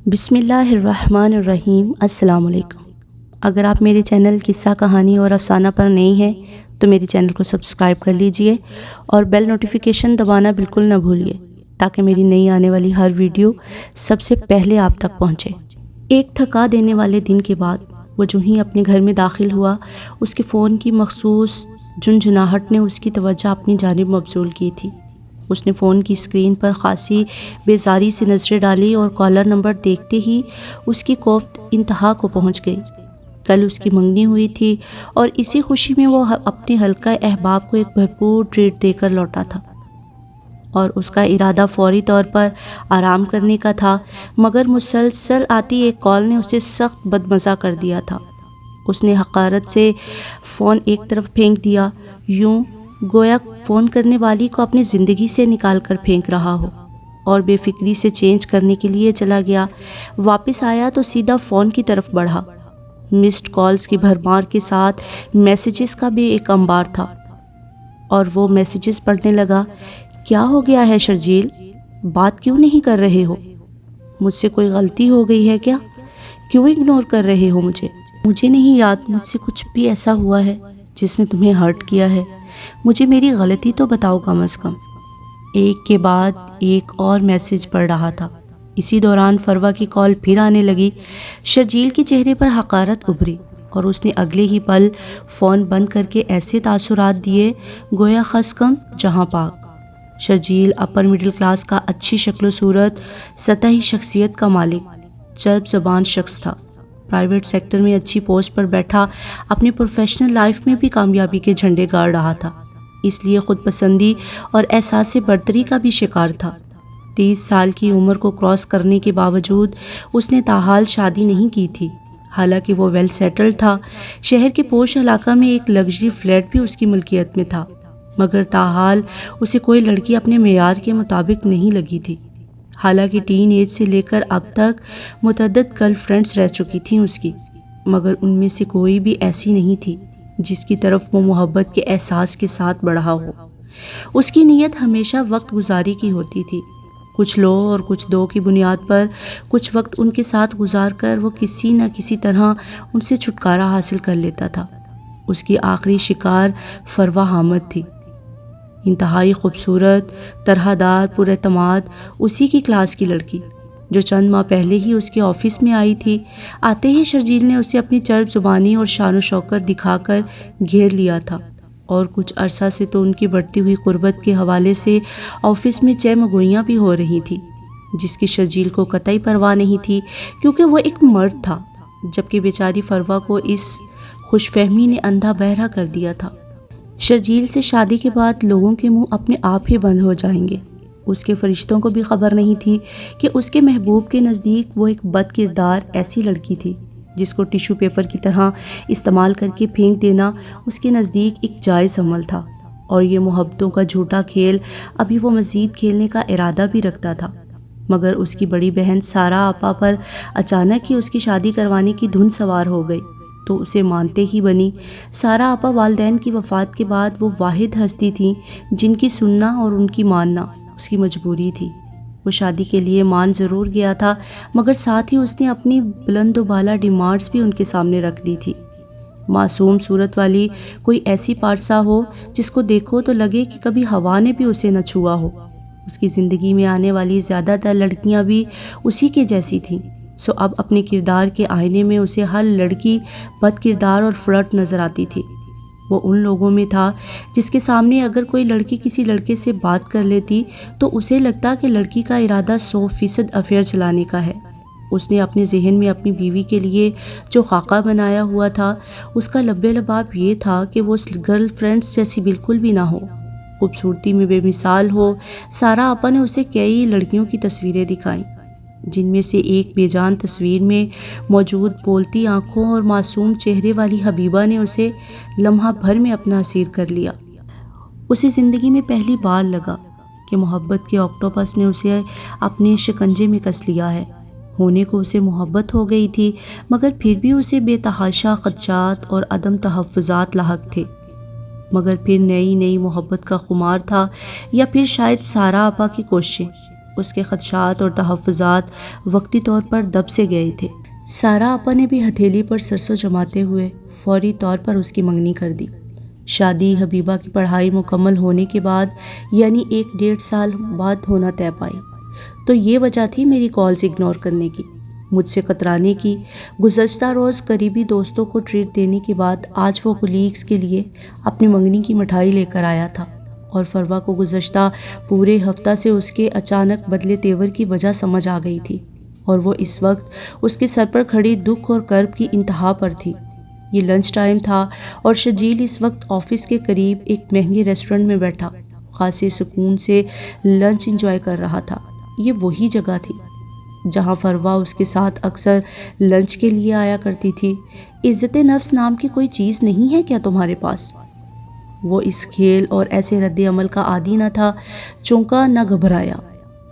بسم اللہ الرحمن الرحیم۔ السلام علیکم۔ اگر آپ میرے چینل قصہ کہانی اور افسانہ پر نئے ہیں تو میری چینل کو سبسکرائب کر لیجئے اور بیل نوٹیفیکیشن دبانا بالکل نہ بھولیے تاکہ میری نئی آنے والی ہر ویڈیو سب سے پہلے آپ تک پہنچے۔ ایک تھکا دینے والے دن کے بعد وہ جو ہی اپنے گھر میں داخل ہوا، اس کے فون کی مخصوص جھنجھناہٹ نے اس کی توجہ اپنی جانب مبذول کی تھی۔ اس نے فون کی اسکرین پر خاصی بیزاری سے نظریں ڈالی اور کالر نمبر دیکھتے ہی اس کی کوفت انتہا کو پہنچ گئی۔ کل اس کی منگنی ہوئی تھی اور اسی خوشی میں وہ اپنے حلقہ احباب کو ایک بھرپور ٹریٹ دے کر لوٹا تھا اور اس کا ارادہ فوری طور پر آرام کرنے کا تھا، مگر مسلسل آتی ایک کال نے اسے سخت بدمزہ کر دیا تھا۔ اس نے حقارت سے فون ایک طرف پھینک دیا، یوں گویا فون کرنے والی کو اپنی زندگی سے نکال کر پھینک رہا ہو، اور بے فکری سے چینج کرنے کے لیے چلا گیا۔ واپس آیا تو سیدھا فون کی طرف بڑھا۔ مسڈ کالز کی بھرمار کے ساتھ میسیجز کا بھی ایک انبار تھا اور وہ میسیجز پڑھنے لگا۔ کیا ہو گیا ہے شرجیل؟ بات کیوں نہیں کر رہے ہو؟ مجھ سے کوئی غلطی ہو گئی ہے کیا؟ کیوں اگنور کر رہے ہو مجھے؟ مجھے نہیں یاد مجھ سے کچھ بھی ایسا ہوا ہے جس نے تمہیں ہرٹ کیا ہے۔ مجھے میری غلطی تو بتاؤ کم از کم۔ ایک کے بعد ایک اور میسیج پڑھ رہا تھا۔ اسی دوران فروا کی کال پھر آنے لگی۔ شرجیل کے چہرے پر حقارت ابھری اور اس نے اگلے ہی پل فون بند کر کے ایسے تاثرات دیے گویا خس کم جہاں پاک۔ شرجیل اپر مڈل کلاس کا، اچھی شکل و صورت، سطحی شخصیت کا مالک، چرب زبان شخص تھا۔ پرائیویٹ سیکٹر میں اچھی پوسٹ پر بیٹھا اپنی پروفیشنل لائف میں بھی کامیابی کے جھنڈے گاڑ رہا تھا، اس لیے خود پسندی اور احساس برتری کا بھی شکار تھا۔ 30 سال کی عمر کو کراس کرنے کے باوجود اس نے تاحال شادی نہیں کی تھی، حالانکہ وہ ویل سیٹلڈ تھا۔ شہر کے پوش علاقہ میں ایک لگژری فلیٹ بھی اس کی ملکیت میں تھا، مگر تاحال اسے کوئی لڑکی اپنے معیار کے مطابق نہیں لگی تھی۔ حالانکہ ٹین ایج سے لے کر اب تک متعدد گرل فرینڈز رہ چکی تھیں اس کی، مگر ان میں سے کوئی بھی ایسی نہیں تھی جس کی طرف وہ محبت کے احساس کے ساتھ بڑھا ہو۔ اس کی نیت ہمیشہ وقت گزاری کی ہوتی تھی۔ کچھ لو اور کچھ دو کی بنیاد پر کچھ وقت ان کے ساتھ گزار کر وہ کسی نہ کسی طرح ان سے چھٹکارا حاصل کر لیتا تھا۔ اس کی آخری شکار فروا حامد تھی، انتہائی خوبصورت، طرح دار، پر اعتماد، اسی کی کلاس کی لڑکی جو چند ماہ پہلے ہی اس کے آفس میں آئی تھی۔ آتے ہی شرجیل نے اسے اپنی چرب زبانی اور شان و شوکت دکھا کر گھیر لیا تھا، اور کچھ عرصہ سے تو ان کی بڑھتی ہوئی قربت کے حوالے سے آفس میں چہ مگوئیاں بھی ہو رہی تھیں، جس کی شرجیل کو قطعی پرواہ نہیں تھی، کیونکہ وہ ایک مرد تھا، جبکہ بیچاری فروا کو اس خوش فہمی نے اندھا بہرا کر دیا تھا۔ شرجیل سے شادی کے بعد لوگوں کے منہ اپنے آپ ہی بند ہو جائیں گے۔ اس کے فرشتوں کو بھی خبر نہیں تھی کہ اس کے محبوب کے نزدیک وہ ایک بد کردار ایسی لڑکی تھی جس کو ٹیشو پیپر کی طرح استعمال کر کے پھینک دینا اس کے نزدیک ایک جائز عمل تھا، اور یہ محبتوں کا جھوٹا کھیل ابھی وہ مزید کھیلنے کا ارادہ بھی رکھتا تھا۔ مگر اس کی بڑی بہن سارا آپا پر اچانک ہی اس کی شادی کروانے کی دھن سوار ہو گئی تو اسے مانتے ہی بنی۔ سارا آپا والدین کی وفات کے بعد وہ واحد ہستی تھیں جن کی سننا اور ان کی ماننا اس کی مجبوری تھی۔ وہ شادی کے لیے مان ضرور گیا تھا، مگر ساتھ ہی اس نے اپنی بلند و بالا ڈیمانڈز بھی ان کے سامنے رکھ دی تھی۔ معصوم صورت والی کوئی ایسی پارسا ہو جس کو دیکھو تو لگے کہ کبھی ہوا نے بھی اسے نہ چھوا ہو۔ اس کی زندگی میں آنے والی زیادہ تر لڑکیاں بھی اسی کے جیسی تھیں، سو اب اپنے کردار کے آئینے میں اسے ہر لڑکی بد کردار اور فلرٹ نظر آتی تھی۔ وہ ان لوگوں میں تھا جس کے سامنے اگر کوئی لڑکی کسی لڑکے سے بات کر لیتی تو اسے لگتا کہ لڑکی کا ارادہ 100% افیئر چلانے کا ہے۔ اس نے اپنے ذہن میں اپنی بیوی کے لیے جو خاکہ بنایا ہوا تھا اس کا لبے لباب یہ تھا کہ وہ گرل فرینڈز جیسی بالکل بھی نہ ہو، خوبصورتی میں بے مثال ہو۔ سارا آپا نے اسے کئی لڑکیوں کی تصویریں دکھائیں، جن میں سے ایک بے جان تصویر میں موجود بولتی آنکھوں اور معصوم چہرے والی حبیبہ نے اسے لمحہ بھر میں اپنا اسیر کر لیا۔ اسے زندگی میں پہلی بار لگا کہ محبت کے آکٹوپس نے اسے اپنے شکنجے میں کس لیا ہے۔ ہونے کو اسے محبت ہو گئی تھی، مگر پھر بھی اسے بے تحاشا خدشات اور عدم تحفظات لاحق تھے۔ مگر پھر نئی محبت کا خمار تھا، یا پھر شاید سارا آپا کی کوششیں اس کے خدشات اور تحفظات وقتی طور پر دب سے گئے تھے۔ سارا آپا نے بھی ہتھیلی پر سرسوں جماتے ہوئے فوری طور پر اس کی منگنی کر دی۔ شادی حبیبہ کی پڑھائی مکمل ہونے کے بعد یعنی 1-1.5 سال بعد ہونا طے پائی، تو یہ وجہ تھی میری کالز اگنور کرنے کی، مجھ سے کترانے کی۔ گزشتہ روز قریبی دوستوں کو ٹریٹ دینے کے بعد آج وہ کولیگز کے لیے اپنی منگنی کی مٹھائی لے کر آیا تھا، اور فروا کو گزشتہ پورے ہفتہ سے اس کے اچانک بدلے تیور کی وجہ سمجھ آ گئی تھی، اور وہ اس وقت اس کے سر پر کھڑی دکھ اور کرب کی انتہا پر تھی۔ یہ لنچ ٹائم تھا اور شرجیل اس وقت آفس کے قریب ایک مہنگے ریسٹورنٹ میں بیٹھا خاصے سکون سے لنچ انجوائے کر رہا تھا۔ یہ وہی جگہ تھی جہاں فروا اس کے ساتھ اکثر لنچ کے لیے آیا کرتی تھی۔ عزت نفس نام کی کوئی چیز نہیں ہے کیا تمہارے پاس؟ وہ اس کھیل اور ایسے رد عمل کا عادی نہ تھا، چونکا نہ گھبرایا،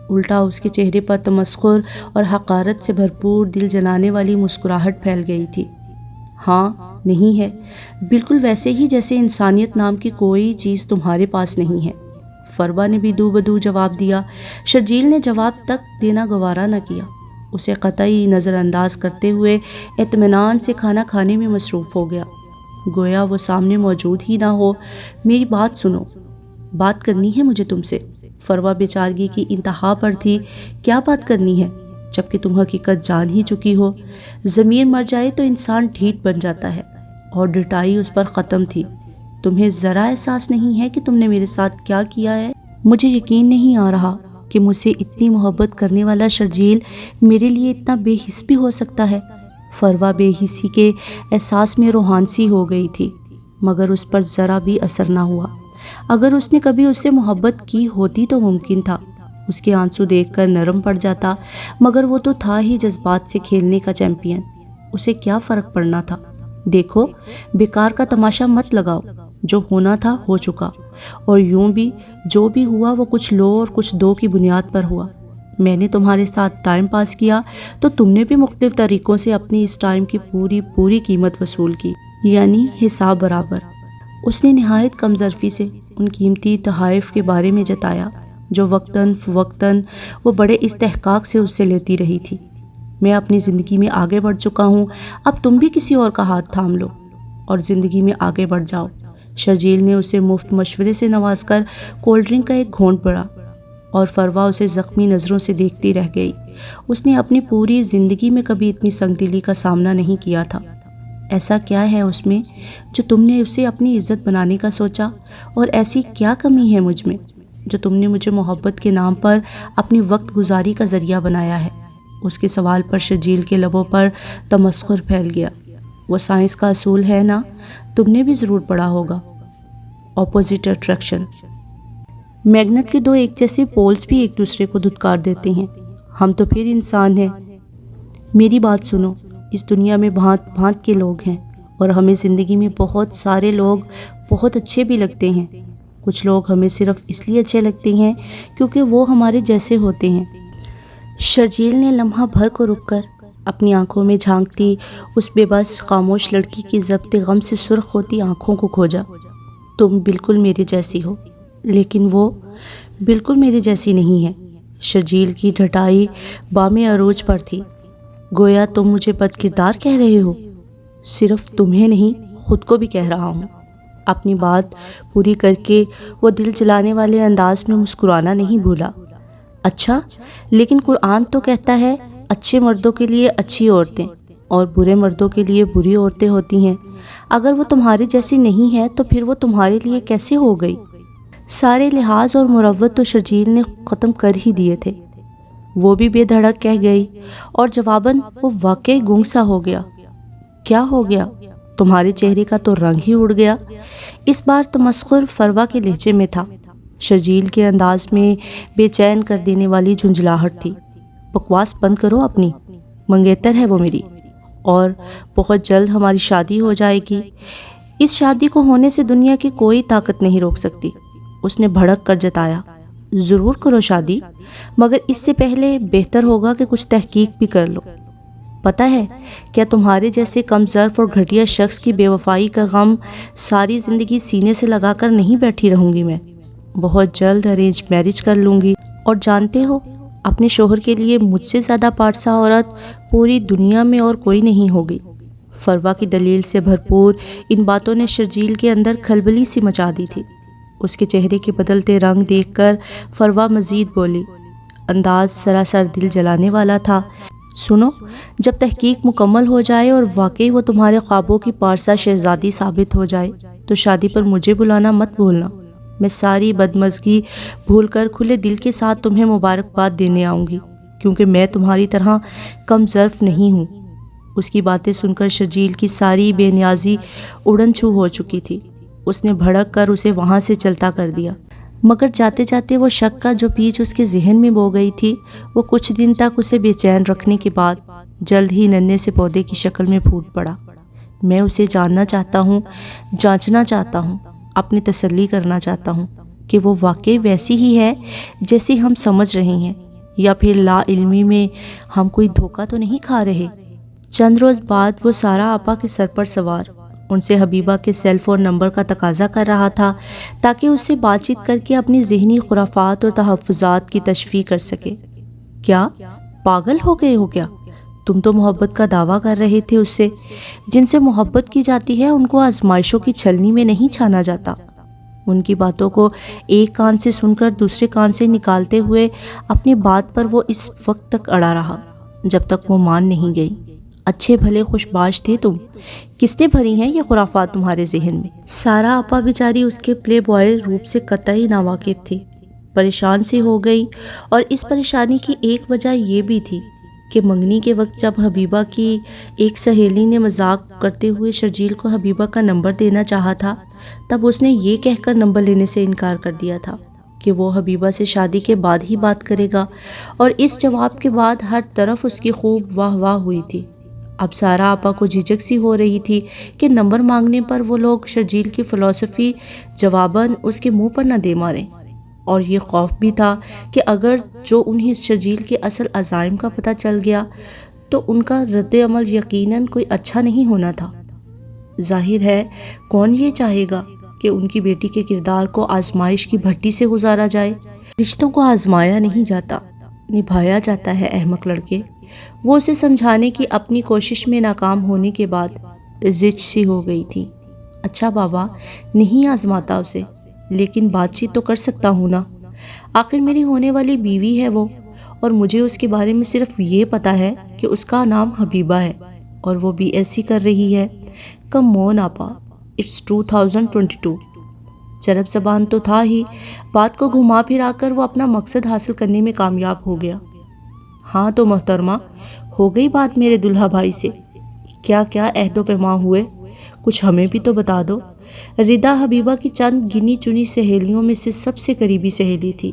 الٹا اس کے چہرے پر تمسخر اور حقارت سے بھرپور دل جلانے والی مسکراہٹ پھیل گئی تھی۔ ہاں، نہیں ہے، بالکل ویسے ہی جیسے انسانیت نام کی کوئی چیز تمہارے پاس نہیں ہے، فروا نے بھی دو بدو جواب دیا۔ شرجیل نے جواب تک دینا گوارا نہ کیا، اسے قطعی نظر انداز کرتے ہوئے اطمینان سے کھانا کھانے میں مصروف ہو گیا، گویا وہ سامنے موجود ہی نہ ہو۔ میری بات سنو، بات کرنی ہے مجھے تم سے۔ فروا بیچارگی کی انتہا پر تھی۔ کیا بات کرنی ہے جبکہ تم حقیقت جان ہی چکی ہو؟ ضمیر مر جائے تو انسان ڈھیٹ بن جاتا ہے، اور ڈٹائی اس پر ختم تھی۔ تمہیں ذرا احساس نہیں ہے کہ تم نے میرے ساتھ کیا کیا ہے؟ مجھے یقین نہیں آ رہا کہ مجھ سے اتنی محبت کرنے والا شرجیل میرے لیے اتنا بے حس بھی ہو سکتا ہے۔ فروا بے حسی کے احساس میں روحان سی ہو گئی تھی، مگر اس پر ذرا بھی اثر نہ ہوا۔ اگر اس نے کبھی اس سے محبت کی ہوتی تو ممکن تھا اس کے آنسو دیکھ کر نرم پڑ جاتا، مگر وہ تو تھا ہی جذبات سے کھیلنے کا چیمپئن، اسے کیا فرق پڑنا تھا؟ دیکھو، بیکار کا تماشا مت لگاؤ، جو ہونا تھا ہو چکا، اور یوں بھی جو بھی ہوا وہ کچھ لو اور کچھ دو کی بنیاد پر ہوا۔ میں نے تمہارے ساتھ ٹائم پاس کیا تو تم نے بھی مختلف طریقوں سے اپنی اس ٹائم کی پوری قیمت وصول کی، یعنی حساب برابر۔ اس نے نہایت کم ظرفی سے ان قیمتی تحائف کے بارے میں جتایا جو وقتاً فوقتاً وہ بڑے استحقاق سے اس سے لیتی رہی تھی۔ میں اپنی زندگی میں آگے بڑھ چکا ہوں، اب تم بھی کسی اور کا ہاتھ تھام لو اور زندگی میں آگے بڑھ جاؤ۔ شرجیل نے اسے مفت مشورے سے نواز کر کولڈ ڈرنک کا ایک گھونٹ بھرا، اور فروا اسے زخمی نظروں سے دیکھتی رہ گئی۔ اس نے اپنی پوری زندگی میں کبھی اتنی سنگ دلی کا سامنا نہیں کیا تھا۔ ایسا کیا ہے اس میں جو تم نے اسے اپنی عزت بنانے کا سوچا، اور ایسی کیا کمی ہے مجھ میں جو تم نے مجھے محبت کے نام پر اپنی وقت گزاری کا ذریعہ بنایا ہے؟ اس کے سوال پر شرجیل کے لبوں پر تمسخر پھیل گیا۔ وہ سائنس کا اصول ہے نا، تم نے بھی ضرور پڑھا ہوگا، اپوزٹ اٹریکشن۔ میگنٹ کے دو ایک جیسے پولز بھی ایک دوسرے کو دھتکار دیتے ہیں۔ ہم تو پھر انسان ہیں۔ میری بات سنو، اس دنیا میں بھانت بھانت کے لوگ ہیں، اور ہمیں زندگی میں بہت سارے لوگ بہت اچھے بھی لگتے ہیں۔ کچھ لوگ ہمیں صرف اس لیے اچھے لگتے ہیں کیونکہ وہ ہمارے جیسے ہوتے ہیں۔ شرجیل نے لمحہ بھر کو رک کر اپنی آنکھوں میں جھانکتی اس بے بس خاموش لڑکی کی ضبط غم سے سرخ ہوتی آنکھوں کو کھوجا۔ تم بالکل میرے جیسی ہو، لیکن وہ بالکل میرے جیسی نہیں ہے۔ شرجیل کی ڈھٹائی بام عروج پر تھی۔ گویا تم مجھے بد کردار کہہ رہے ہو؟ صرف تمہیں نہیں، خود کو بھی کہہ رہا ہوں۔ اپنی بات پوری کر کے وہ دل جلانے والے انداز میں مسکرانا نہیں بھولا۔ اچھا، لیکن قرآن تو کہتا ہے اچھے مردوں کے لیے اچھی عورتیں اور برے مردوں کے لیے بری عورتیں ہوتی ہیں۔ اگر وہ تمہارے جیسی نہیں ہے تو پھر وہ تمہارے لیے کیسے ہو گئی؟ سارے لحاظ اور مروت تو شرجیل نے ختم کر ہی دیے تھے۔ وہ بھی بے دھڑک کہہ گئی، اور جواباً وہ واقعی گنگ سا ہو گیا۔ کیا ہو گیا؟ تمہارے چہرے کا تو رنگ ہی اڑ گیا۔ اس بار تمسخر فروا کے لہجے میں تھا۔ شرجیل کے انداز میں بے چین کر دینے والی جھنجھلاہٹ تھی۔ بکواس بند کرو اپنی، منگیتر ہے وہ میری، اور بہت جلد ہماری شادی ہو جائے گی۔ اس شادی کو ہونے سے دنیا کی کوئی طاقت نہیں روک سکتی، اس نے بھڑک کر جتایا۔ ضرور کرو شادی، مگر اس سے پہلے بہتر ہوگا کہ کچھ تحقیق بھی کر لو۔ پتہ ہے کیا تمہارے جیسے کم ظرف اور گھٹیا شخص کی بے وفائی کا غم ساری زندگی سینے سے لگا کر نہیں بیٹھی رہوں گی میں۔ بہت جلد ارینج میرج کر لوں گی، اور جانتے ہو اپنے شوہر کے لیے مجھ سے زیادہ پارسا عورت پوری دنیا میں اور کوئی نہیں ہوگی۔ فروا کی دلیل سے بھرپور ان باتوں نے شرجیل کے اندر کھلبلی سی مچا دی تھی۔ اس کے چہرے کے بدلتے رنگ دیکھ کر فروا مزید بولی، انداز سراسر دل جلانے والا تھا۔ سنو، جب تحقیق مکمل ہو جائے اور واقعی وہ تمہارے خوابوں کی پارسا شہزادی ثابت ہو جائے تو شادی پر مجھے بلانا مت بھولنا۔ میں ساری بدمزگی بھول کر کھلے دل کے ساتھ تمہیں مبارکباد دینے آؤں گی، کیونکہ میں تمہاری طرح کم ظرف نہیں ہوں۔ اس کی باتیں سن کر شرجیل کی ساری بے نیازی اڑن چھو ہو چکی تھی۔ اس نے بھڑک کر اسے وہاں سے چلتا کر دیا، مگر جاتے جاتے وہ شک کا جو بیج اس کے ذہن میں بو گئی تھی وہ کچھ دن تک اسے بے چین رکھنے کے بعد جلد ہی ننھے سے پودے کی شکل میں پھوٹ پڑا۔ میں اسے جاننا چاہتا ہوں، جانچنا چاہتا ہوں، اپنی تسلی کرنا چاہتا ہوں کہ وہ واقعی ویسی ہی ہے جیسی ہم سمجھ رہے ہیں، یا پھر لا علمی میں ہم کوئی دھوکہ تو نہیں کھا رہے۔ چند روز بعد وہ سارا آپا کے سر پر سوار ان سے حبیبہ کے سیل فون نمبر کا تقاضا کر رہا تھا تاکہ اس سے بات چیت کر کے اپنی ذہنی خرافات اور تحفظات کی تشفیع کر سکے۔ کیا پاگل ہو گئے ہو کیا؟ تم تو محبت کا دعویٰ کر رہے تھے اس سے۔ جن سے محبت کی جاتی ہے ان کو آزمائشوں کی چھلنی میں نہیں چھانا جاتا۔ ان کی باتوں کو ایک کان سے سن کر دوسرے کان سے نکالتے ہوئے اپنی بات پر وہ اس وقت تک اڑا رہا جب تک وہ مان نہیں گئی۔ اچھے بھلے خوش باش تھے تم، کس نے بھری ہیں یہ خرافات تمہارے ذہن میں؟ سارا آپا بیچاری اس کے پلے بوائے روپ سے قطعی ناواقف تھی، پریشان سی ہو گئی، اور اس پریشانی کی ایک وجہ یہ بھی تھی کہ منگنی کے وقت جب حبیبہ کی ایک سہیلی نے مذاق کرتے ہوئے شرجیل کو حبیبہ کا نمبر دینا چاہا تھا، تب اس نے یہ کہہ کر نمبر لینے سے انکار کر دیا تھا کہ وہ حبیبہ سے شادی کے بعد ہی بات کرے گا، اور اس جواب کے بعد ہر طرف اس کی خوب واہ واہ ہوئی تھی۔ اب سارا آپا کو جھجک سی ہو رہی تھی کہ نمبر مانگنے پر وہ لوگ شرجیل کی فلسفی جواباً اس کے منہ پر نہ دے ماریں، اور یہ خوف بھی تھا کہ اگر جو انہیں شرجیل کے اصل عزائم کا پتہ چل گیا تو ان کا رد عمل یقیناً کوئی اچھا نہیں ہونا تھا۔ ظاہر ہے کون یہ چاہے گا کہ ان کی بیٹی کے کردار کو آزمائش کی بھٹی سے گزارا جائے۔ رشتوں کو آزمایا نہیں جاتا، نبھایا جاتا ہے احمق لڑکے۔ وہ اسے سمجھانے کی اپنی کوشش میں ناکام ہونے کے بعد زچ سی ہو گئی تھی۔ اچھا بابا، نہیں آزماتا اسے، لیکن بات چیت تو کر سکتا ہوں نا، آخر میری ہونے والی بیوی ہے وہ، اور مجھے اس کے بارے میں صرف یہ پتا ہے کہ اس کا نام حبیبہ ہے اور وہ بی ایس سی کر رہی ہے۔ کم آن آپا، اٹس 2022۔ چرب زبان تو تھا ہی، بات کو گھما پھرا کر وہ اپنا مقصد حاصل کرنے میں کامیاب ہو گیا۔ ہاں تو محترمہ، ہو گئی بات میرے دلہا بھائی سے؟ کیا کیا عہد و پیمان ہوئے؟ کچھ ہمیں بھی تو بتا دو۔ ردا حبیبہ کی چند گنی چنی سہیلیوں میں سے سب سے قریبی سہیلی تھی،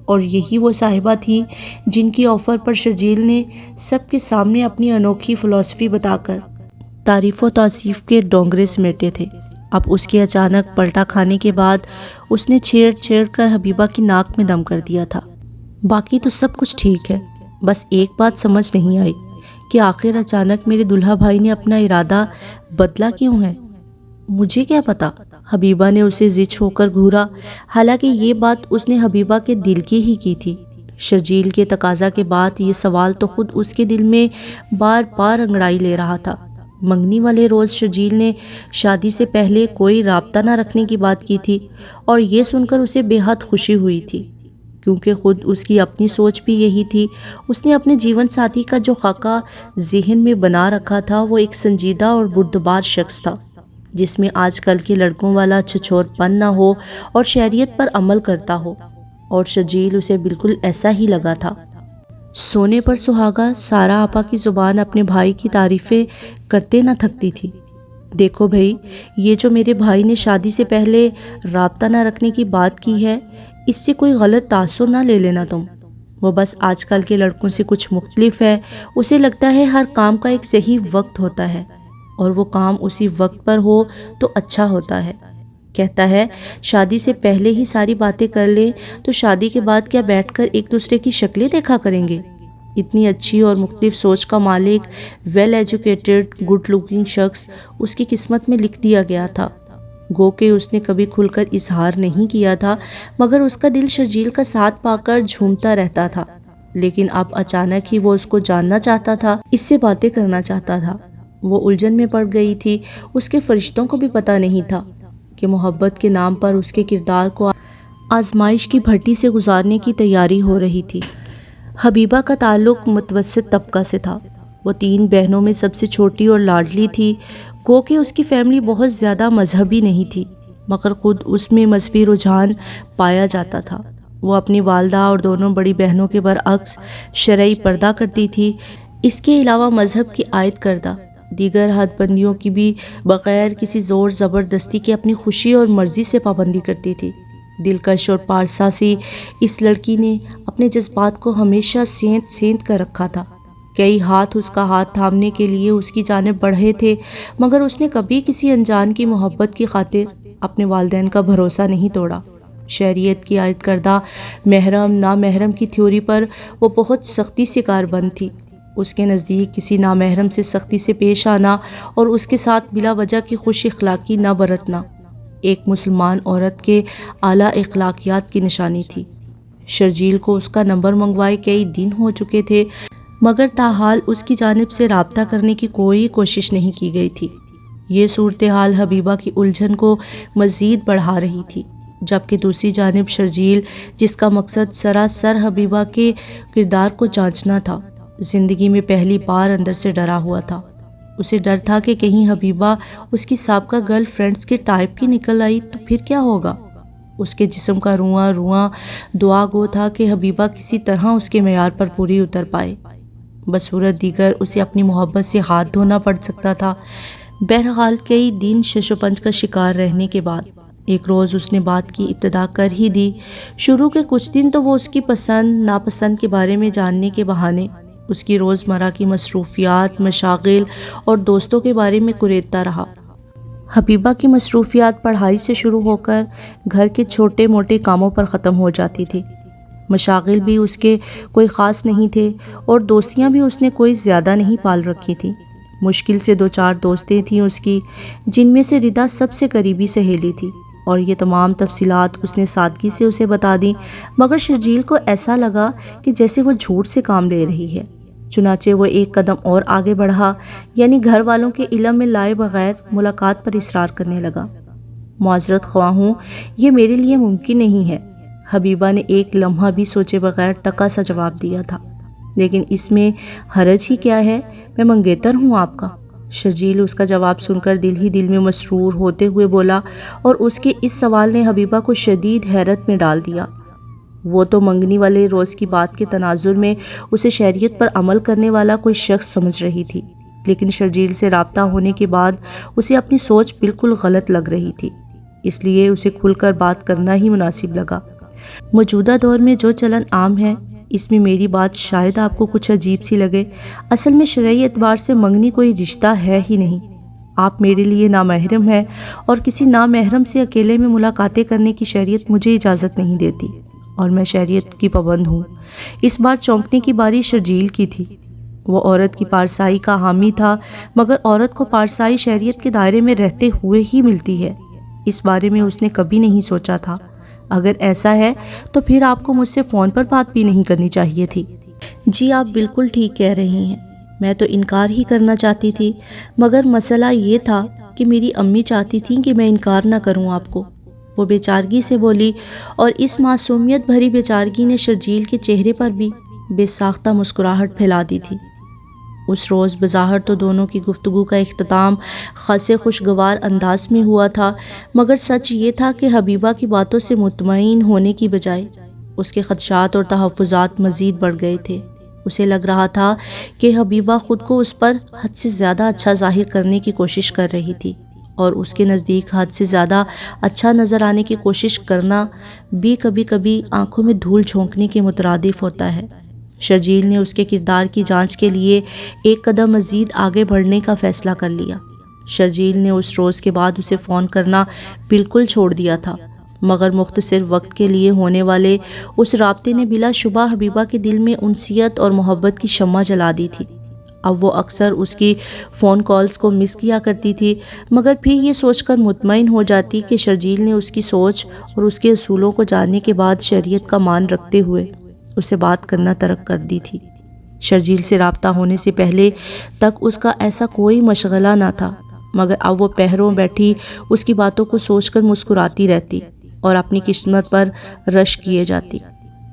اور یہی وہ صاحبہ تھی جن کی آفر پر شرجیل نے سب کے سامنے اپنی انوکھی فلسفی بتا کر تعریف و توصیف کے ڈونگرے سمیٹے تھے۔ اب اس کے اچانک پلٹا کھانے کے بعد اس نے چھیڑ کر حبیبہ کی ناک میں دم کر دیا تھا۔ باقی تو سب کچھ ٹھیک ہے، بس ایک بات سمجھ نہیں آئی کہ آخر اچانک میرے دلہا بھائی نے اپنا ارادہ بدلا کیوں ہے؟ مجھے کیا پتا، حبیبہ نے اسے زچ ہو کر گھورا، حالانکہ یہ بات اس نے حبیبہ کے دل کی ہی کی تھی۔ شرجیل کے تقاضا کے بعد یہ سوال تو خود اس کے دل میں بار بار انگڑائی لے رہا تھا۔ منگنی والے روز شرجیل نے شادی سے پہلے کوئی رابطہ نہ رکھنے کی بات کی تھی، اور یہ سن کر اسے بے حد خوشی ہوئی تھی، کیونکہ خود اس کی اپنی سوچ بھی یہی تھی۔ اس نے اپنے جیون ساتھی کا جو خاکہ ذہن میں بنا رکھا تھا وہ ایک سنجیدہ اور بردبار شخص تھا، جس میں آج کل کے لڑکوں والا چھچور پن نہ ہو اور شریعت پر عمل کرتا ہو، اور شرجیل اسے بالکل ایسا ہی لگا تھا۔ سونے پر سہاگا سارا آپا کی زبان اپنے بھائی کی تعریفیں کرتے نہ تھکتی تھی۔ دیکھو بھائی، یہ جو میرے بھائی نے شادی سے پہلے رابطہ نہ رکھنے کی بات کی ہے، اس سے کوئی غلط تاثر نہ لے لینا تم۔ وہ بس آج کل کے لڑکوں سے کچھ مختلف ہے۔ اسے لگتا ہے ہر کام کا ایک صحیح وقت ہوتا ہے، اور وہ کام اسی وقت پر ہو تو اچھا ہوتا ہے۔ کہتا ہے شادی سے پہلے ہی ساری باتیں کر لیں تو شادی کے بعد کیا بیٹھ کر ایک دوسرے کی شکلیں دیکھا کریں گے؟ اتنی اچھی اور مختلف سوچ کا مالک، ویل ایجوکیٹڈ، گڈ لکنگ شخص اس کی قسمت میں لکھ دیا گیا تھا۔ گو کہ اس نے کبھی کھل کر اظہار نہیں کیا تھا، مگر اس کا دل شرجیل کا ساتھ پا کر جھومتا رہتا تھا۔ لیکن اب اچانک ہی وہ اس کو جاننا چاہتا تھا، اس سے باتیں کرنا چاہتا تھا۔ وہ الجھن میں پڑ گئی تھی۔ اس کے فرشتوں کو بھی پتہ نہیں تھا کہ محبت کے نام پر اس کے کردار کو آزمائش کی بھٹی سے گزارنے کی تیاری ہو رہی تھی۔ حبیبہ کا تعلق متوسط طبقہ سے تھا۔ وہ 3 بہنوں میں سب سے چھوٹی اور لاڈلی تھی۔ گو کہ اس کی فیملی بہت زیادہ مذہبی نہیں تھی، مگر خود اس میں مذہبی رجحان پایا جاتا تھا۔ وہ اپنی والدہ اور دونوں بڑی بہنوں کے برعکس شرعی پردہ کرتی تھی۔ اس کے علاوہ مذہب کی عائد کردہ دیگر حد بندیوں کی بھی بغیر کسی زور زبردستی کے اپنی خوشی اور مرضی سے پابندی کرتی تھی۔ دلکش اور پارسا سی اس لڑکی نے اپنے جذبات کو ہمیشہ سینت کر رکھا تھا۔ کئی ہاتھ اس کا ہاتھ تھامنے کے لیے اس کی جانب بڑھے تھے، مگر اس نے کبھی کسی انجان کی محبت کی خاطر اپنے والدین کا بھروسہ نہیں توڑا۔ شریعت کی عائد کردہ محرم نامحرم کی تھیوری پر وہ بہت سختی سے کاربند تھی۔ اس کے نزدیک کسی نامحرم سے سختی سے پیش آنا اور اس کے ساتھ بلا وجہ کی خوش اخلاقی نہ برتنا ایک مسلمان عورت کے اعلیٰ اخلاقیات کی نشانی تھی۔ شرجیل کو اس کا نمبر منگوائے کئی دن ہو چکے تھے، مگر تاحال اس کی جانب سے رابطہ کرنے کی کوئی کوشش نہیں کی گئی تھی۔ یہ صورتحال حبیبہ کی الجھن کو مزید بڑھا رہی تھی، جبکہ دوسری جانب شرجیل، جس کا مقصد سراسر حبیبہ کے کردار کو جانچنا تھا، زندگی میں پہلی بار اندر سے ڈرا ہوا تھا۔ اسے ڈر تھا کہ کہیں حبیبہ اس کی سابقہ گرل فرینڈز کے ٹائپ کی نکل آئی تو پھر کیا ہوگا۔ اس کے جسم کا رواں رواں دعا گو تھا کہ حبیبہ کسی طرح اس کے معیار پر پوری اتر پائے، بصورت دیگر اسے اپنی محبت سے ہاتھ دھونا پڑ سکتا تھا۔ بہرحال کئی دن شش و پنج کا شکار رہنے کے بعد ایک روز اس نے بات کی ابتدا کر ہی دی۔ شروع کے کچھ دن تو وہ اس کی پسند ناپسند کے بارے میں جاننے کے بہانے اس کی روزمرہ کی مصروفیات، مشاغل اور دوستوں کے بارے میں کریدتا رہا۔ حبیبہ کی مصروفیات پڑھائی سے شروع ہو کر گھر کے چھوٹے موٹے کاموں پر ختم ہو جاتی تھی۔ مشاغل بھی اس کے کوئی خاص نہیں تھے اور دوستیاں بھی اس نے کوئی زیادہ نہیں پال رکھی تھیں۔ مشکل سے 2-4 دوستیں تھیں اس کی، جن میں سے ردا سب سے قریبی سہیلی تھی، اور یہ تمام تفصیلات اس نے سادگی سے اسے بتا دیں، مگر شرجیل کو ایسا لگا کہ جیسے وہ جھوٹ سے کام لے رہی ہے۔ چنانچہ وہ ایک قدم اور آگے بڑھا، یعنی گھر والوں کے علم میں لائے بغیر ملاقات پر اصرار کرنے لگا۔ معذرت خواہ ہوں، یہ میرے لیے ممکن نہیں ہے، حبیبہ نے ایک لمحہ بھی سوچے بغیر ٹکا سا جواب دیا تھا۔ لیکن اس میں حرج ہی کیا ہے، میں منگیتر ہوں آپ کا۔ شرجیل اس کا جواب سن کر دل ہی دل میں مسرور ہوتے ہوئے بولا، اور اس کے اس سوال نے حبیبہ کو شدید حیرت میں ڈال دیا۔ وہ تو منگنی والے روز کی بات کے تناظر میں اسے شریعت پر عمل کرنے والا کوئی شخص سمجھ رہی تھی، لیکن شرجیل سے رابطہ ہونے کے بعد اسے اپنی سوچ بالکل غلط لگ رہی تھی، اس لیے اسے کھل کر بات کرنا ہی مناسب لگا۔ موجودہ دور میں جو چلن عام ہے، اس میں میری بات شاید آپ کو کچھ عجیب سی لگے۔ اصل میں شرعی اعتبار سے منگنی کوئی رشتہ ہے ہی نہیں۔ آپ میرے لیے نامحرم ہیں، اور کسی نامحرم سے اکیلے میں ملاقاتیں کرنے کی شریعت مجھے اجازت نہیں دیتی، اور میں شریعت کی پابند ہوں۔ اس بار چونکنے کی باری شرجیل کی تھی۔ وہ عورت کی پارسائی کا حامی تھا، مگر عورت کو پارسائی شریعت کے دائرے میں رہتے ہوئے ہی ملتی ہے، اس بارے میں اس نے کبھی نہیں سوچا تھا۔ اگر ایسا ہے تو پھر آپ کو مجھ سے فون پر بات بھی نہیں کرنی چاہیے تھی۔ جی آپ بالکل ٹھیک کہہ رہی ہیں، میں تو انکار ہی کرنا چاہتی تھی، مگر مسئلہ یہ تھا کہ میری امی چاہتی تھیں کہ میں انکار نہ کروں آپ کو، وہ بے چارگی سے بولی، اور اس معصومیت بھری بے چارگی نے شرجیل کے چہرے پر بھی بے ساختہ مسکراہٹ پھیلا دی تھی۔ اس روز بظاہر تو دونوں کی گفتگو کا اختتام خاصے خوشگوار انداز میں ہوا تھا، مگر سچ یہ تھا کہ حبیبہ کی باتوں سے مطمئن ہونے کی بجائے اس کے خدشات اور تحفظات مزید بڑھ گئے تھے۔ اسے لگ رہا تھا کہ حبیبہ خود کو اس پر حد سے زیادہ اچھا ظاہر کرنے کی کوشش کر رہی تھی، اور اس کے نزدیک حد سے زیادہ اچھا نظر آنے کی کوشش کرنا بھی کبھی کبھی آنکھوں میں دھول جھونکنے کے مترادف ہوتا ہے۔ شرجیل نے اس کے کردار کی جانچ کے لیے ایک قدم مزید آگے بڑھنے کا فیصلہ کر لیا۔ شرجیل نے اس روز کے بعد اسے فون کرنا بالکل چھوڑ دیا تھا، مگر مختصر وقت کے لیے ہونے والے اس رابطے نے بلا شبہ حبیبہ کے دل میں انسیت اور محبت کی شمع جلا دی تھی۔ اب وہ اکثر اس کی فون کالز کو مس کیا کرتی تھی، مگر پھر یہ سوچ کر مطمئن ہو جاتی کہ شرجیل نے اس کی سوچ اور اس کے اصولوں کو جاننے کے بعد شریعت کا مان رکھتے ہوئے اسے بات کرنا ترک کر دی تھی۔ شرجیل سے رابطہ ہونے سے پہلے تک اس کا ایسا کوئی مشغلہ نہ تھا، مگر اب وہ پہروں بیٹھی اس کی باتوں کو سوچ کر مسکراتی رہتی اور اپنی قسمت پر رش کیے جاتی۔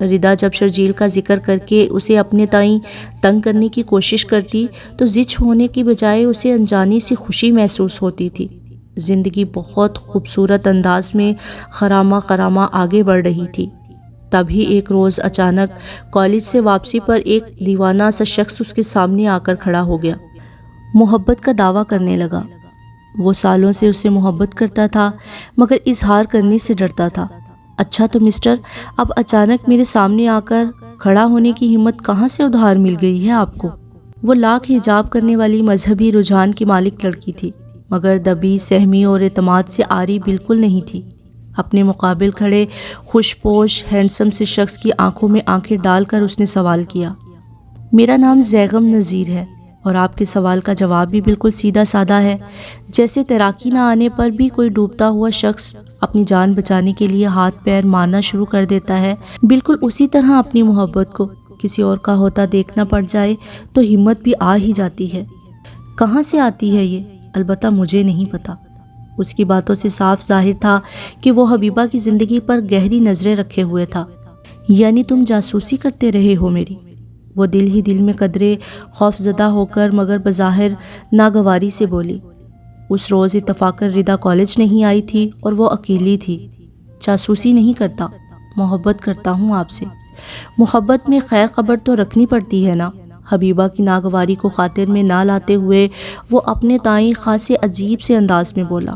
ردا جب شرجیل کا ذکر کر کے اسے اپنے تئیں تنگ کرنے کی کوشش کرتی تو زچ ہونے کی بجائے اسے انجانی سی خوشی محسوس ہوتی تھی۔ زندگی بہت خوبصورت انداز میں خرامہ خرامہ آگے بڑھ رہی تھی۔ تبھی ایک روز اچانک کالج سے واپسی پر ایک دیوانہ سا شخص اس کے سامنے آ کر کھڑا ہو گیا۔ محبت کا دعویٰ کرنے لگا۔ وہ سالوں سے اسے محبت کرتا تھا مگر اظہار کرنے سے ڈرتا تھا۔ اچھا تو مسٹر، اب اچانک میرے سامنے آ کر کھڑا ہونے کی ہمت کہاں سے ادھار مل گئی ہے آپ کو؟ وہ لاکھ حجاب کرنے والی مذہبی رجحان کی مالک لڑکی تھی، مگر دبی سہمی اور اعتماد سے عاری بالکل نہیں تھی۔ اپنے مقابل کھڑے خوش پوش ہینڈسم سے شخص کی آنکھوں میں آنکھیں ڈال کر اس نے سوال کیا، میرا نام زیغم نذیر ہے اور آپ کے سوال کا جواب بھی بالکل سیدھا سادہ ہے، جیسے تیراکی نہ آنے پر بھی کوئی ڈوبتا ہوا شخص اپنی جان بچانے کے لیے ہاتھ پیر مارنا شروع کر دیتا ہے، بالکل اسی طرح اپنی محبت کو کسی اور کا ہوتا دیکھنا پڑ جائے تو ہمت بھی آ ہی جاتی ہے۔ کہاں سے آتی ہے یہ؟ البتہ مجھے نہیں پتا۔ اس کی باتوں سے صاف ظاہر تھا کہ وہ حبیبہ کی زندگی پر گہری نظریں رکھے ہوئے تھا۔ یعنی تم جاسوسی کرتے رہے ہو میری؟ وہ دل ہی دل میں قدرے خوف زدہ ہو کر مگر بظاہر ناگواری سے بولی۔ اس روز اتفاقاً ردا کالج نہیں آئی تھی اور وہ اکیلی تھی۔ جاسوسی نہیں کرتا، محبت کرتا ہوں آپ سے۔ محبت میں خیر خبر تو رکھنی پڑتی ہے نا۔ حبیبہ کی ناگواری کو خاطر میں نہ لاتے ہوئے وہ اپنے تائیں خاصے عجیب سے انداز میں بولا۔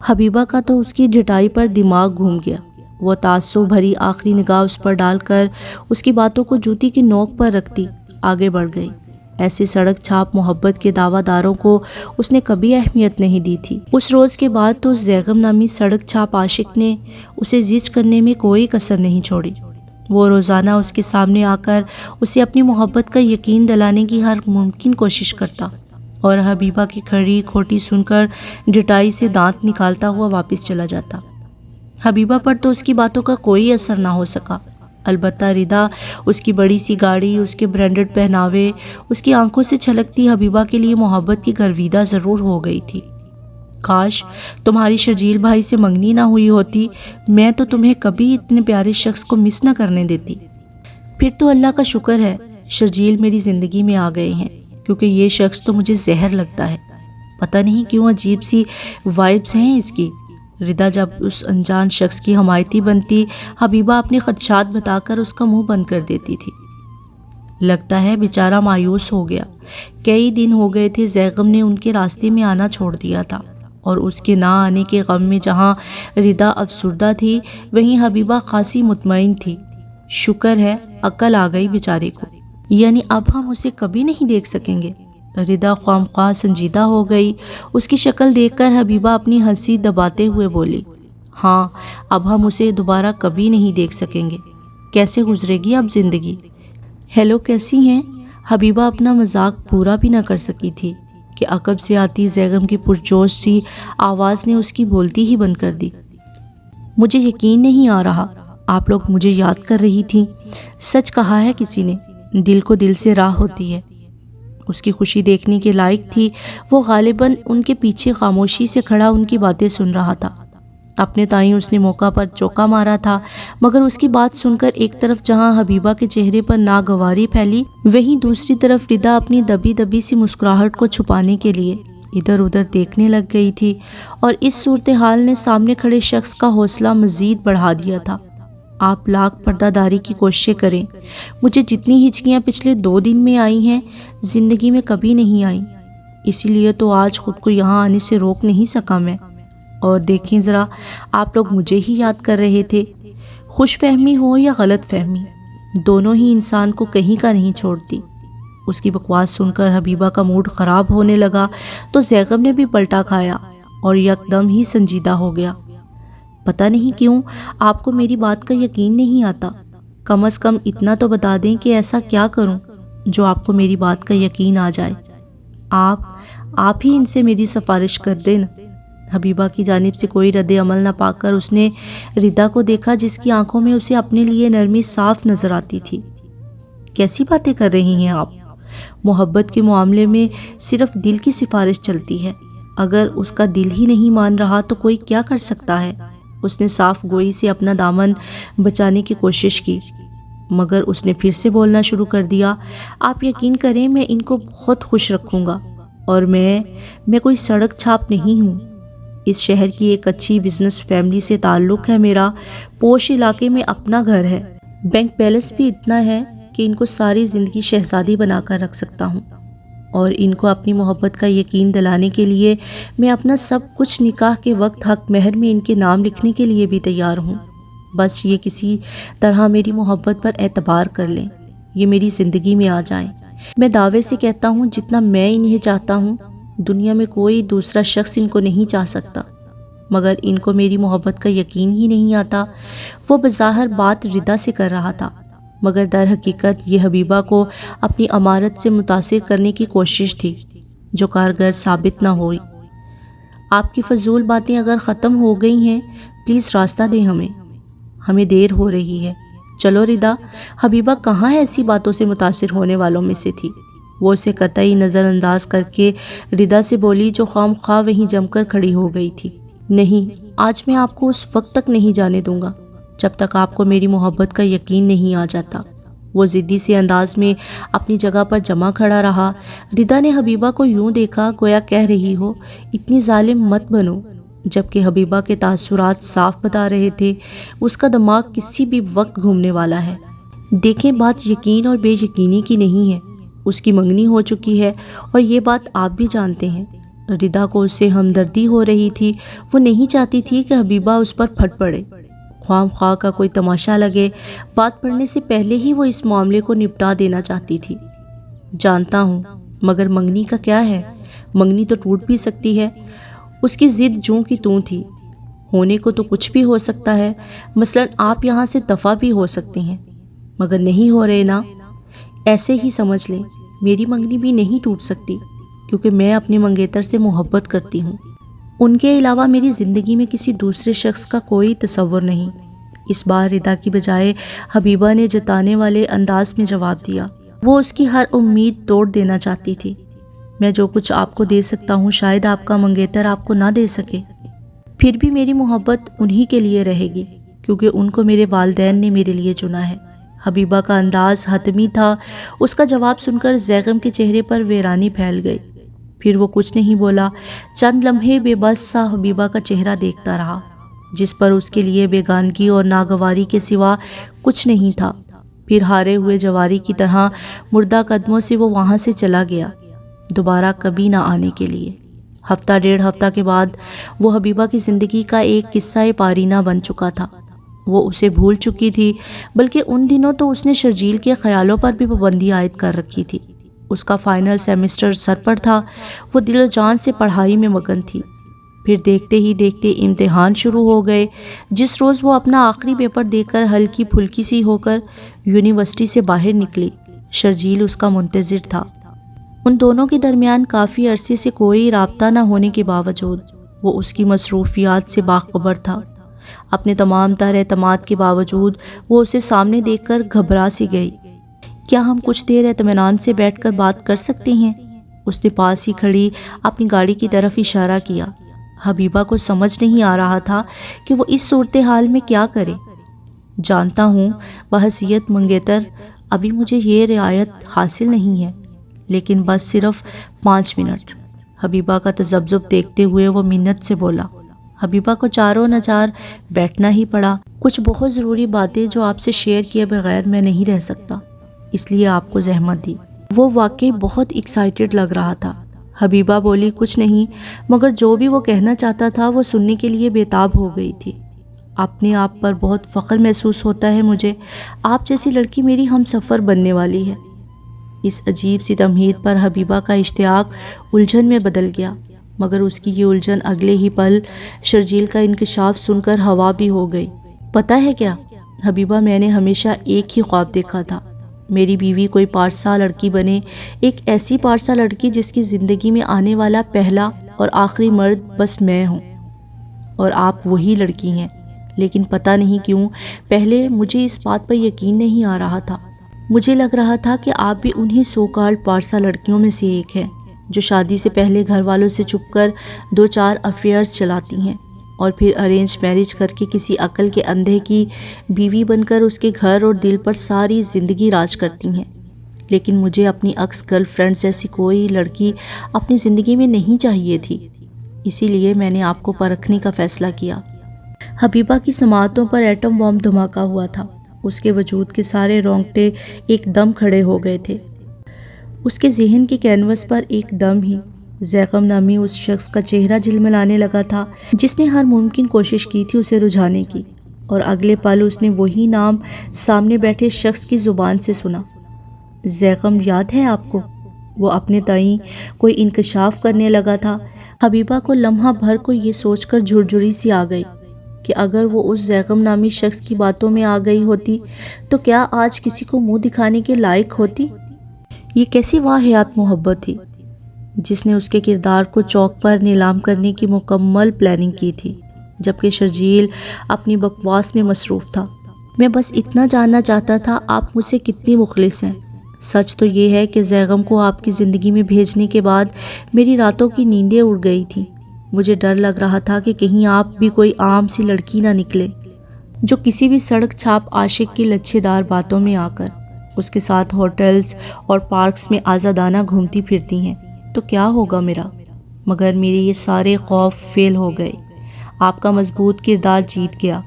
حبیبہ کا تو اس کی ڈھٹائی پر دماغ گھوم گیا۔ وہ تعصب بھری آخری نگاہ اس پر ڈال کر اس کی باتوں کو جوتی کی نوک پر رکھتی آگے بڑھ گئی۔ ایسے سڑک چھاپ محبت کے دعویٰ داروں کو اس نے کبھی اہمیت نہیں دی تھی۔ اس روز کے بعد تو زیغم نامی سڑک چھاپ عاشق نے اسے زچ کرنے میں کوئی کسر نہیں چھوڑی۔ وہ روزانہ اس کے سامنے آ کر اسے اپنی محبت کا یقین دلانے کی ہر ممکن کوشش کرتا اور حبیبہ کی کھڑی کھوٹی سن کر ڈٹائی سے دانت نکالتا ہوا واپس چلا جاتا۔ حبیبہ پر تو اس کی باتوں کا کوئی اثر نہ ہو سکا، البتہ ردا، اس کی بڑی سی گاڑی، اس کے برانڈڈ پہناوے، اس کی آنکھوں سے چھلکتی حبیبہ کے لیے محبت کی گرویدہ ضرور ہو گئی تھی۔ کاش تمہاری شرجیل بھائی سے منگنی نہ ہوئی ہوتی، میں تو تمہیں کبھی اتنے پیارے شخص کو مس نہ کرنے دیتی۔ پھر تو اللہ کا شکر ہے شرجیل میری زندگی میں آ گئے ہیں، کیونکہ یہ شخص تو مجھے زہر لگتا ہے۔ پتہ نہیں کیوں عجیب سی وائبس ہیں اس کی۔ ردا جب اس انجان شخص کی حمایتی بنتی، حبیبہ اپنے خدشات بتا کر اس کا منہ بند کر دیتی تھی۔ لگتا ہے بیچارہ مایوس ہو گیا۔ کئی دن ہو گئے تھے زیغم نے ان کے راستے میں آنا چھوڑ دیا تھا، اور اس کے نہ آنے کے غم میں جہاں ردا افسردہ تھی وہیں حبیبہ خاصی مطمئن تھی۔ شکر ہے عقل آ گئی بیچارے کو، یعنی اب ہم اسے کبھی نہیں دیکھ سکیں گے۔ ردا خواہ سنجیدہ ہو گئی۔ اس کی شکل دیکھ کر حبیبہ اپنی ہنسی دباتے ہوئے بولی، ہاں اب ہم اسے دوبارہ کبھی نہیں دیکھ سکیں گے۔ کیسے گزرے گی اب زندگی؟ ہیلو کیسی ہیں؟ حبیبہ اپنا مذاق پورا بھی نہ کر سکی تھی کہ عقب سے آتی زیغم کی پرجوش سی آواز نے اس کی بولتی ہی بند کر دی۔ مجھے یقین نہیں آ رہا آپ لوگ مجھے یاد کر رہی تھیں۔ سچ کہا ہے کسی نے، دل کو دل سے راہ ہوتی ہے۔ اس کی خوشی دیکھنے کے لائق تھی۔ وہ غالباً ان کے پیچھے خاموشی سے کھڑا ان کی باتیں سن رہا تھا۔ اپنے تائیں اس نے موقع پر چوکا مارا تھا، مگر اس کی بات سن کر ایک طرف جہاں حبیبہ کے چہرے پر ناگواری پھیلی، وہیں دوسری طرف ردا اپنی دبی دبی سی مسکراہٹ کو چھپانے کے لیے ادھر ادھر دیکھنے لگ گئی تھی، اور اس صورتحال نے سامنے کھڑے شخص کا حوصلہ مزید بڑھا دیا تھا۔ آپ لاکھ پردہ داری کی کوششیں کریں، مجھے جتنی ہچکیاں پچھلے 2 دن میں آئی ہیں زندگی میں کبھی نہیں آئیں، اسی لیے تو آج خود کو یہاں آنے سے روک نہیں سکا میں۔ اور دیکھیں ذرا، آپ لوگ مجھے ہی یاد کر رہے تھے۔ خوش فہمی ہو یا غلط فہمی، دونوں ہی انسان کو کہیں کا نہیں چھوڑتی۔ اس کی بکواس سن کر حبیبہ کا موڈ خراب ہونے لگا تو زیغم نے بھی پلٹا کھایا اور یکدم ہی سنجیدہ ہو گیا۔ پتہ نہیں کیوں آپ کو میری بات کا یقین نہیں آتا، کم از کم اتنا تو بتا دیں کہ ایسا کیا کروں جو آپ کو میری بات کا یقین آ جائے۔ آپ ہی ان سے میری سفارش کر دیں۔ حبیبہ کی جانب سے کوئی رد عمل نہ پا کر اس نے ردا کو دیکھا، جس کی آنکھوں میں اسے اپنے لیے نرمی صاف نظر آتی تھی۔ کیسی باتیں کر رہی ہیں آپ؟ محبت کے معاملے میں صرف دل کی سفارش چلتی ہے، اگر اس کا دل ہی نہیں مان رہا تو کوئی کیا کر سکتا ہے؟ اس نے صاف گوئی سے اپنا دامن بچانے کی کوشش کی، مگر اس نے پھر سے بولنا شروع کر دیا، آپ یقین کریں میں ان کو بہت خوش رکھوں گا، اور میں کوئی سڑک چھاپ نہیں ہوں، اس شہر کی ایک اچھی بزنس فیملی سے تعلق ہے میرا، پوش علاقے میں اپنا گھر ہے، بینک بیلنس بھی اتنا ہے کہ ان کو ساری زندگی شہزادی بنا کر رکھ سکتا ہوں، اور ان کو اپنی محبت کا یقین دلانے کے لیے میں اپنا سب کچھ نکاح کے وقت حق مہر میں ان کے نام لکھنے کے لیے بھی تیار ہوں، بس یہ کسی طرح میری محبت پر اعتبار کر لیں، یہ میری زندگی میں آ جائیں۔ میں دعوے سے کہتا ہوں جتنا میں انہیں چاہتا ہوں دنیا میں کوئی دوسرا شخص ان کو نہیں چاہ سکتا، مگر ان کو میری محبت کا یقین ہی نہیں آتا۔ وہ بظاہر بات ردا سے کر رہا تھا، مگر در حقیقت یہ حبیبہ کو اپنی امارت سے متاثر کرنے کی کوشش تھی جو کارگر ثابت نہ ہوئی۔ آپ کی فضول باتیں اگر ختم ہو گئی ہیں پلیز راستہ دیں، ہمیں دیر ہو رہی ہے، چلو ردا۔ حبیبہ کہاں ایسی باتوں سے متاثر ہونے والوں میں سے تھی، وہ اسے قطعی نظر انداز کر کے ردا سے بولی جو خام خواہ وہیں جم کر کھڑی ہو گئی تھی، نہیں، آج میں آپ کو اس وقت تک نہیں جانے دوں گا جب تک آپ کو میری محبت کا یقین نہیں آ جاتا۔ وہ ضدی سے انداز میں اپنی جگہ پر جمع کھڑا رہا۔ ردا نے حبیبہ کو یوں دیکھا گویا کہہ رہی ہو اتنی ظالم مت بنو، جبکہ حبیبہ کے تاثرات صاف بتا رہے تھے اس کا دماغ کسی بھی وقت گھومنے والا ہے۔ دیکھیں بات یقین اور بے یقینی کی نہیں ہے، اس کی منگنی ہو چکی ہے اور یہ بات آپ بھی جانتے ہیں۔ ردا کو اس سے ہمدردی ہو رہی تھی، وہ نہیں چاہتی تھی کہ حبیبہ اس پر پھٹ پڑے، خواہ خواہ کا کوئی تماشا لگے، بات پڑھنے سے پہلے ہی وہ اس معاملے کو نپٹا دینا چاہتی تھی۔ جانتا ہوں، مگر منگنی کا کیا ہے، منگنی تو ٹوٹ بھی سکتی ہے، اس کی ضد جوں کی توں تھی، ہونے کو تو کچھ بھی ہو سکتا ہے، مثلاً آپ یہاں سے دفع بھی ہو سکتے ہیں، مگر نہیں ہو رہے نا، ایسے ہی سمجھ لیں میری منگنی بھی نہیں ٹوٹ سکتی کیونکہ میں اپنے منگیتر سے محبت کرتی ہوں، ان کے علاوہ میری زندگی میں کسی دوسرے شخص کا کوئی تصور نہیں۔ اس بار ردا کی بجائے حبیبہ نے جتانے والے انداز میں جواب دیا، وہ اس کی ہر امید توڑ دینا چاہتی تھی۔ میں جو کچھ آپ کو دے سکتا ہوں شاید آپ کا منگیتر آپ کو نہ دے سکے، پھر بھی میری محبت انہی کے لیے رہے گی کیونکہ ان کو میرے والدین نے میرے لیے چنا ہے۔ حبیبہ کا انداز حتمی تھا، اس کا جواب سن کر زیغم کے چہرے پر ویرانی پھیل گئی، پھر وہ کچھ نہیں بولا، چند لمحے بے بس سا حبیبہ کا چہرہ دیکھتا رہا جس پر اس کے لیے بیگانگی اور ناگواری کے سوا کچھ نہیں تھا، پھر ہارے ہوئے جواری کی طرح مردہ قدموں سے وہ وہاں سے چلا گیا، دوبارہ کبھی نہ آنے کے لیے۔ ہفتہ ڈیڑھ ہفتہ کے بعد وہ حبیبہ کی زندگی کا ایک قصہ پارینہ بن چکا تھا، وہ اسے بھول چکی تھی، بلکہ ان دنوں تو اس نے شرجیل کے خیالوں پر بھی پابندی عائد کر رکھی تھی۔ اس کا فائنل سیمسٹر سر پر تھا، وہ دل و جان سے پڑھائی میں مگن تھی، پھر دیکھتے ہی دیکھتے امتحان شروع ہو گئے۔ جس روز وہ اپنا آخری پیپر دے کر ہلکی پھلکی سی ہو کر یونیورسٹی سے باہر نکلی، شرجیل اس کا منتظر تھا۔ ان دونوں کے درمیان کافی عرصے سے کوئی رابطہ نہ ہونے کے باوجود وہ اس کی مصروفیات سے باخبر تھا، اپنے تمام تر اعتماد کے باوجود وہ اسے سامنے دیکھ کر گھبرا سی گئی۔ کیا ہم کچھ دیر اطمینان سے بیٹھ کر بات کر سکتے ہیں؟ اس نے پاس ہی کھڑی اپنی گاڑی کی طرف اشارہ کیا۔ حبیبہ کو سمجھ نہیں آ رہا تھا کہ وہ اس صورتحال میں کیا کرے۔ جانتا ہوں بحیثیت منگیتر ابھی مجھے یہ رعایت حاصل نہیں ہے، لیکن بس صرف 5 منٹ۔ حبیبہ کا تذبذب دیکھتے ہوئے وہ منت سے بولا۔ حبیبہ کو چاروں ناچار بیٹھنا ہی پڑا۔ کچھ بہت ضروری باتیں جو آپ سے شیئر کیے بغیر میں نہیں رہ سکتا، اس لیے آپ کو زحمت دی۔ وہ واقعی بہت ایکسائٹڈ لگ رہا تھا۔ حبیبہ بولی، کچھ نہیں، مگر جو بھی وہ کہنا چاہتا تھا وہ سننے کے لیے بےتاب ہو گئی تھی۔ اپنے آپ پر بہت فخر محسوس ہوتا ہے مجھے، آپ جیسی لڑکی میری ہم سفر بننے والی ہے۔ اس عجیب سی تمہید پر حبیبہ کا اشتیاق الجھن میں بدل گیا، مگر اس کی یہ الجھن اگلے ہی پل شرجیل کا انکشاف سن کر ہوا بھی ہو گئی۔ پتہ ہے کیا حبیبہ، میں نے ہمیشہ ایک ہی خواب دیکھا تھا، میری بیوی کوئی پارسا لڑکی بنے، ایک ایسی پارسا لڑکی جس کی زندگی میں آنے والا پہلا اور آخری مرد بس میں ہوں، اور آپ وہی لڑکی ہیں۔ لیکن پتہ نہیں کیوں پہلے مجھے اس بات پر یقین نہیں آ رہا تھا، مجھے لگ رہا تھا کہ آپ بھی انہی سو کالڈ پارسا لڑکیوں میں سے ایک ہیں جو شادی سے پہلے گھر والوں سے چھپ کر 2-4 افیئرز چلاتی ہیں اور پھر ارینج میرج کر کے کسی عقل کے اندھے کی بیوی بن کر اس کے گھر اور دل پر ساری زندگی راج کرتی ہیں۔ لیکن مجھے اپنی ایکس گرل فرینڈ جیسی کوئی لڑکی اپنی زندگی میں نہیں چاہیے تھی، اسی لیے میں نے آپ کو پرکھنے کا فیصلہ کیا۔ حبیبہ کی سماعتوں پر ایٹم بم دھماکہ ہوا تھا۔ اس کے وجود کے سارے رونگٹے ایک دم کھڑے ہو گئے تھے۔ اس کے ذہن کے کینوس پر ایک دم ہی زیغم نامی اس شخص کا چہرہ جھلملانے لگا تھا جس نے ہر ممکن کوشش کی تھی اسے رجھانے کی، اور اگلے پل اس نے وہی نام سامنے بیٹھے شخص کی زبان سے سنا۔ زیغم یاد ہے آپ کو؟ وہ اپنے تئیں کوئی انکشاف کرنے لگا تھا۔ حبیبہ کو لمحہ بھر کو یہ سوچ کر جھرجھری سی آ گئی کہ اگر وہ اس زیغم نامی شخص کی باتوں میں آ گئی ہوتی تو کیا آج کسی کو منہ دکھانے کے لائق ہوتی؟ یہ کیسی واہیات محبت تھی جس نے اس کے کردار کو چوک پر نیلام کرنے کی مکمل پلاننگ کی تھی، جبکہ شرجیل اپنی بکواس میں مصروف تھا۔ میں بس اتنا جاننا چاہتا تھا آپ مجھ سے کتنی مخلص ہیں۔ سچ تو یہ ہے کہ زیغم کو آپ کی زندگی میں بھیجنے کے بعد میری راتوں کی نیندیں اڑ گئی تھیں۔ مجھے ڈر لگ رہا تھا کہ کہیں آپ بھی کوئی عام سی لڑکی نہ نکلے جو کسی بھی سڑک چھاپ عاشق کی لچھے دار باتوں میں آ کر اس کے ساتھ ہوٹلز اور پارکس میں آزادانہ گھومتی پھرتی ہیں تو کیا ہوگا میرا؟ مگر میرے یہ سارے خوف فیل ہو گئے۔ آپ کا مضبوط کردار جیت گیا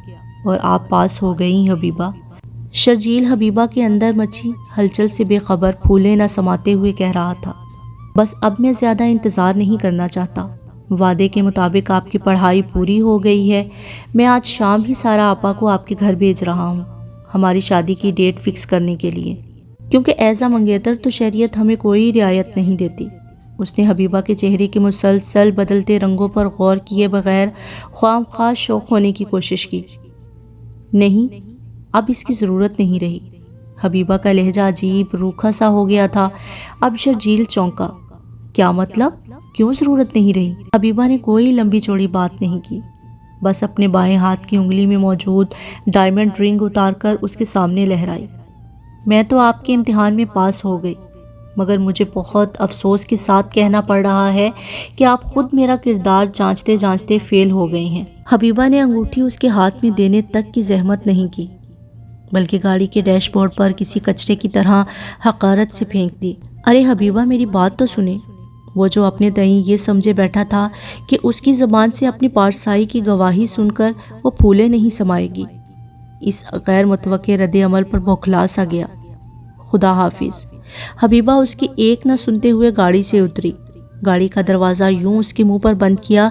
اور آپ پاس ہو گئیں حبیبہ۔ شرجیل حبیبہ کے اندر مچی ہلچل سے بے خبر پھولے نہ سماتے ہوئے کہہ رہا تھا، بس اب میں زیادہ انتظار نہیں کرنا چاہتا۔ وعدے کے مطابق آپ کی پڑھائی پوری ہو گئی ہے۔ میں آج شام ہی سارا آپا کو آپ کے گھر بھیج رہا ہوں ہماری شادی کی ڈیٹ فکس کرنے کے لیے، کیونکہ ایز اے منگیتر تو شریعت ہمیں کوئی رعایت نہیں دیتی۔ اس نے حبیبہ کے چہرے کے مسلسل بدلتے رنگوں پر غور کیے بغیر خواہ مخواہ شوق ہونے کی کوشش کی۔ نہیں، اب اس کی ضرورت نہیں رہی۔ حبیبہ کا لہجہ عجیب روکھا سا ہو گیا تھا۔ اب شرجیل چونکا۔ کیا مطلب؟ کیوں ضرورت نہیں رہی؟ حبیبہ نے کوئی لمبی چوڑی بات نہیں کی، بس اپنے بائیں ہاتھ کی انگلی میں موجود ڈائمنڈ رنگ اتار کر اس کے سامنے لہرائی۔ میں تو آپ کے امتحان میں پاس ہو گئی، مگر مجھے بہت افسوس کے ساتھ کہنا پڑ رہا ہے کہ آپ خود میرا کردار جانچتے جانچتے فیل ہو گئی ہیں۔ حبیبہ نے انگوٹھی اس کے ہاتھ میں دینے تک کی زحمت نہیں کی، بلکہ گاڑی کے ڈیش بورڈ پر کسی کچرے کی طرح حقارت سے پھینک دی۔ ارے حبیبہ، میری بات تو سنیں۔ وہ جو اپنے تئیں یہ سمجھے بیٹھا تھا کہ اس کی زبان سے اپنی پارسائی کی گواہی سن کر وہ پھولے نہیں سمائے گی، اس غیر متوقع رد عمل پر بوکھلا سا گیا۔ خدا حافظ۔ حبیبہ اس کی ایک نہ سنتے ہوئے گاڑی سے اتری، گاڑی کا دروازہ یوں اس کے منہ پر بند کیا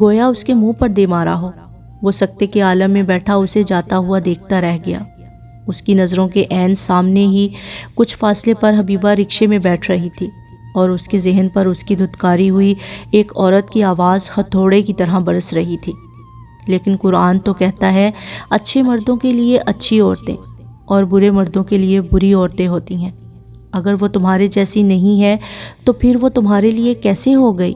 گویا اس کے منہ پر دے مارا ہو۔ وہ سکتے کے عالم میں بیٹھا اسے جاتا ہوا دیکھتا رہ گیا۔ اس کی نظروں کے عین سامنے ہی کچھ فاصلے پر حبیبہ رکشے میں بیٹھ رہی تھی اور اس کے ذہن پر اس کی دھتکاری ہوئی ایک عورت کی آواز ہتھوڑے کی طرح برس رہی تھی۔ لیکن قرآن تو کہتا ہے اچھے مردوں کے لیے اچھی عورتیں اور برے مردوں کے لیے بری عورتیں ہوتی ہیں۔ اگر وہ تمہارے جیسی نہیں ہے تو پھر وہ تمہارے لیے کیسے ہو گئی؟